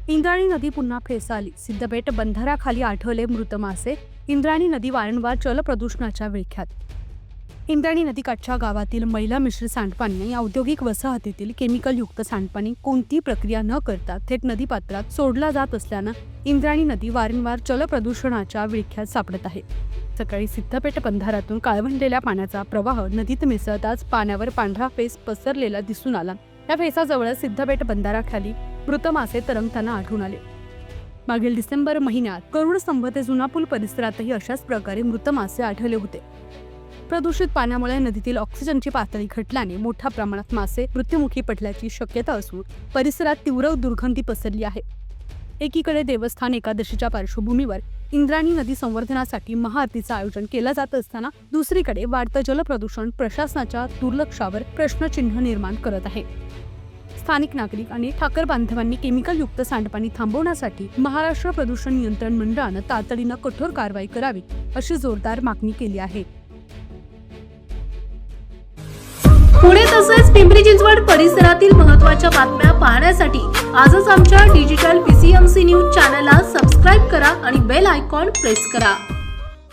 इंद्रायणी नदी पुन्हा फेसाळली. सिद्धपेठ बंधाऱ्याखाली आढळले मृत मासे. इंद्रायणी नदी वारंवार जलप्रदूषणाच्या विळख्यात. इंद्रायणी नदीकाठच्या गावातील मैला मिश्रित सांडपाणी आणि औद्योगिक वसाहतीतील केमिकलयुक्त सांडपाणी कोणतीही प्रक्रिया न करता थेट नदीपात्रात सोडला जात असल्यानं इंद्रायणी नदी वारंवार जलप्रदूषणाच्या विळख्यात सापडत आहे. सकाळी सिद्धपेठ बंधाऱ्यातून काळवंडलेल्या पाण्याचा प्रवाह नदीत मिसळताच पाण्यावर पांढरा फेस पसरलेला दिसून आला. या फेसाजवळ सिद्धपेठ बंधाऱ्याखाली मृत मासे तरंगताना आढळून आले. मागील डिसेंबर महिन्यात करुड स्तंभ ते जुना पूल परिसरातही अशाच प्रकारे मृत मासे आढळले होते. प्रदूषित पाण्यामुळे नदीतील ऑक्सिजनची पातळी घटल्याने मोठ्या प्रमाणात मासे मृत्युमुखी पडल्याची शक्यता असून परिसरात तीव्र दुर्गंधी पसरली आहे. एकीकडे देवस्थान एकादशीच्या पार्श्वभूमीवर इंद्रायणी नदी संवर्धनासाठी महाआरतीचं आयोजन केलं जात असताना दुसरीकडे वाढतं जलप्रदूषण प्रशासनाच्या दुर्लक्षावर प्रश्नचिन्ह निर्माण करत आहे. स्थानिक नागरिक आणि ठाकर बांधवांनी केमिकलयुक्त सांडपाणी थांबवण्यासाठी महाराष्ट्र प्रदूषण नियंत्रण मंडळानं तातडीनं कठोर कारवाई करावी अशी जोरदार मागणी केली आहे. पुणे तसेच पिंपरी चिंचवड परिसरातील महत्त्वाच्या बातम्या पाहण्यासाठी आजच आमच्या डिजिटल PCMC न्यूज चॅनलला सबस्क्राईब करा आणि बेल आयकॉन प्रेस करा.